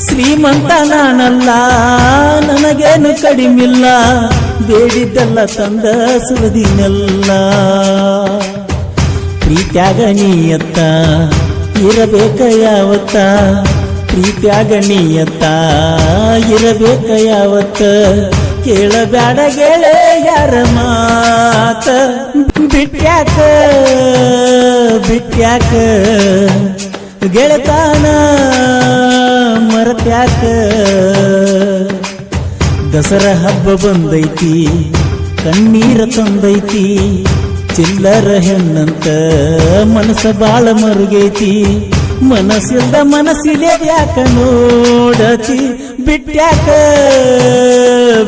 ಶ್ರೀಮಂತ ನಾನಲ್ಲ ನನಗೇನು ಕಡಿಮಿಲ್ಲ, ಬೇಡಿದ್ದೆಲ್ಲ ತಂದ ಸುರದಿನೆಲ್ಲ. ಪ್ರೀತ್ಯಾಗ ನೀಯತ್ತ ಇರಬೇಕ ಯಾವತ್ತ, ಪ್ರೀತ್ಯಾಗ ನೀಯತ್ತ ಇರಬೇಕ ಯಾವತ್ತ. ಕೇಳಬ್ಯಾಡ ಗೆಳೆಯರ ಮಾತ, ಬಿಟ್ಯಾಕ ಬಿಟ್ಯಾಕ ಗೆಳತಾನ ಮರತ್ಯಾಕ. ದಸರಾ ಹಬ್ಬ ಬಂದೈತಿ ಕಣ್ಣೀರ ತಂದೈತಿ, ಚಿಲ್ಲರ ಹೆಣ್ಣಂತ ಮನಸ್ಸ ಬಾಳ ಮರುಗೈತಿ. ಮನಸ್ಸಿಲ್ದ ಮನಸ್ಸಿಲೆ ಯಾಕ ನೋಡತಿ, ಬಿಟ್ಯಾಕ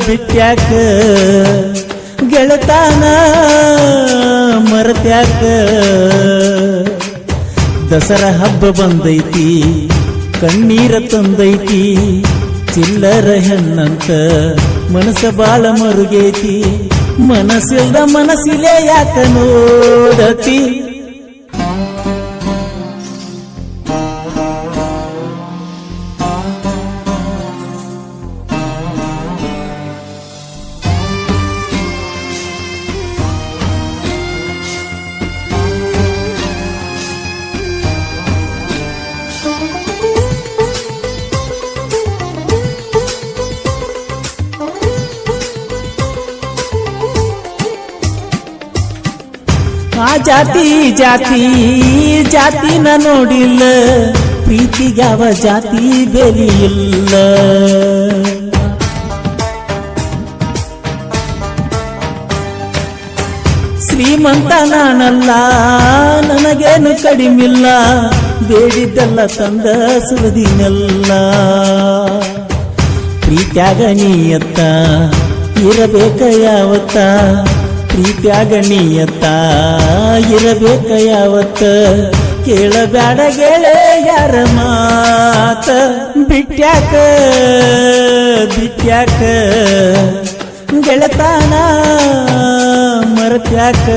ಬಿಟ್ಯಾಕ ಗೆಳತಾನ ಮರತ್ಯಾಕ. ದಸರಾ ಹಬ್ಬ ಬಂದೈತಿ ಕಣ್ಣೀರ ತಂದೈತಿ, ಚಿಲ್ಲರ ಹೆಣ್ಣಂತ ಮನಸ್ಸ ಬಾಳ ಮರುಗೈತಿ. ಮನಸ್ಸಿಲ್ದ ಮನಸ್ಸಿಲೆ ಯಾಕ ನೋಡತಿ. ಆ ಜಾತಿ ಜಾತಿ ಜಾತಿನ ನೋಡಿಲ್ಲ, ಪ್ರೀತಿಗ್ಯಾವ ಜಾತಿ ಬೆಲೆಯಿಲ್ಲ. ಶ್ರೀಮಂತ ನಾನಲ್ಲ ನನಗೇನು ಕಡಿಮಿಲ್ಲ, ಬೇಡಿದ್ದೆಲ್ಲ ತಂದ ಸುರದಿನೆಲ್ಲ. ಪ್ರೀತ್ಯಾಗ ನೀಯತ್ತ ಇರಬೇಕ ಯಾವತ್ತ, ಪ್ರೀತ್ಯಾಗ ನೀಯತ್ತ ಇರಬೇಕ ಯಾವತ್ತ. ಕೇಳಬ್ಯಾಡ ಗೆಳೆಯರ ಮಾತ, ಬಿಟ್ಯಾಕ ಬಿಟ್ಯಾಕ ಗೆಳತಾನ ಮರತ್ಯಾಕ.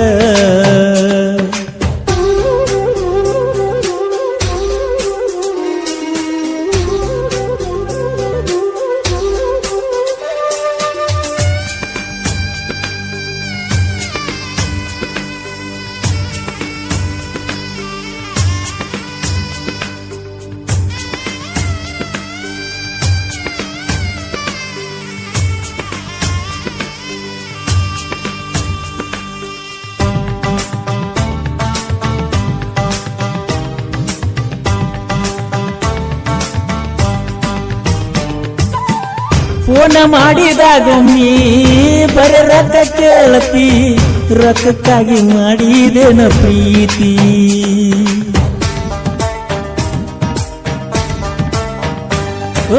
ಫೋನ ಮಾಡಿದಾಗೊಮ್ಮಿ ಬರೀ ರೊಕ್ಕ ಕೇಳತಿ, ರೊಕ್ಕಕ್ಕಾಗಿ ಮಾಡಿದೇನ ಪ್ರೀತಿ.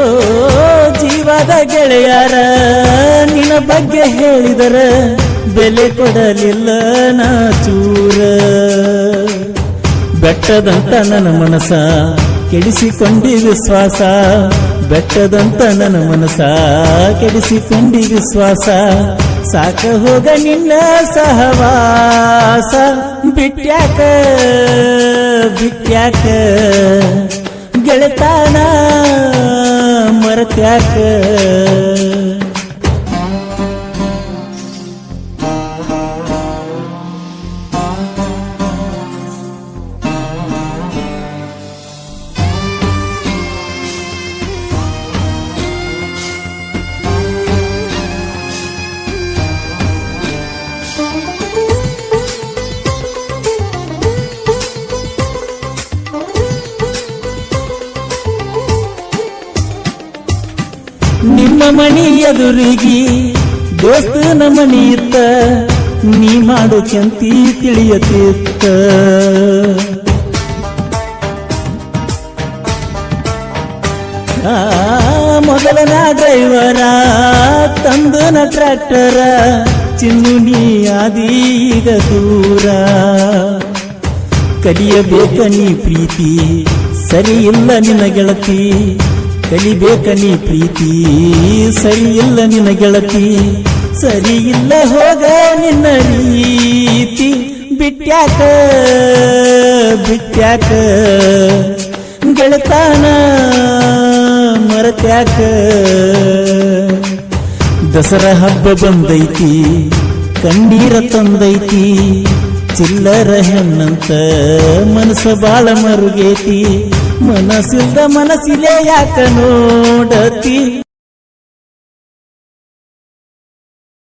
ಓ ಜೀವದ ಗೆಳೆಯರ ನಿನ್ನ ಬಗ್ಗೆ ಹೇಳಿದರ ಬೆಲೆ ಕೊಡಲಿಲ್ಲ ನಾ ಚೂರ. ಬೆಟ್ಟದಂತ ನನ್ನ ಮನಸ ಕೆಡಿಸಿಕೊಂಡಿ ವಿಶ್ವಾಸ, ಬೆಟ್ಟದಂತ ನನ್ನ ಮನಸ ಕೆಡಿಸಿಕೊಂಡಿ ವಿಶ್ವಾಸ. ಸಾಕ ಹೋಗ ನಿನ್ನ ಸಹವಾಸ, ಬಿಟ್ಯಾಕ ಬಿಟ್ಯಾಕ ಗೆಳತಾನ ಮರತ್ಯಾಕ. ನಿಮ್ಮ ಮನಿ ಎದುರಿಗೆ ದೋಸ್ತನ ಮನಿ ಇತ್ತ, ನೀ ಮಾಡು ಕೆಂತಿ ತಿಳಿಯತಿತ್ತ. ಮೊದಲನ ಡ್ರೈವರ ತಂದನ ಟ್ರ್ಯಾಕ್ಟರ, ಚಿನ್ನು ನೀ ಆದೀಗ ದೂರ. ಕಲಿಯಬೇಕ ನೀ ಪ್ರೀತಿ ಸರಿ ಇಲ್ಲ ನಿನ್ನ ಗೆಳತಿ, ಕಲಿಬೇಕ ನೀ ಪ್ರೀತಿ ಸರಿ ಇಲ್ಲ ನಿನ್ನ ಗೆಳತಿ. ಸರಿ ಇಲ್ಲ ಹೋಗ ನಿನ್ನ ರೀತಿ, ಬಿಟ್ಯಾಕ ಬಿಟ್ಯಾಕ ಗೆಳತಾನ ಮರತ್ಯಾಕ ದಸರಾ ಹಬ್ಬ ಬಂದೈತಿ ಕಂಡೀರ ತಂದೈತಿ ಚಿಲ್ಲರ ಹೆಣ್ಣಂತ ಮನಸ್ಸ ಬಾಳ ಮರುಗೇತಿ ಮನಸ್ಸಿಲ್ದ ಮನಸ್ಸಿಲೆ ಯಾಕ ನೋಡತಿ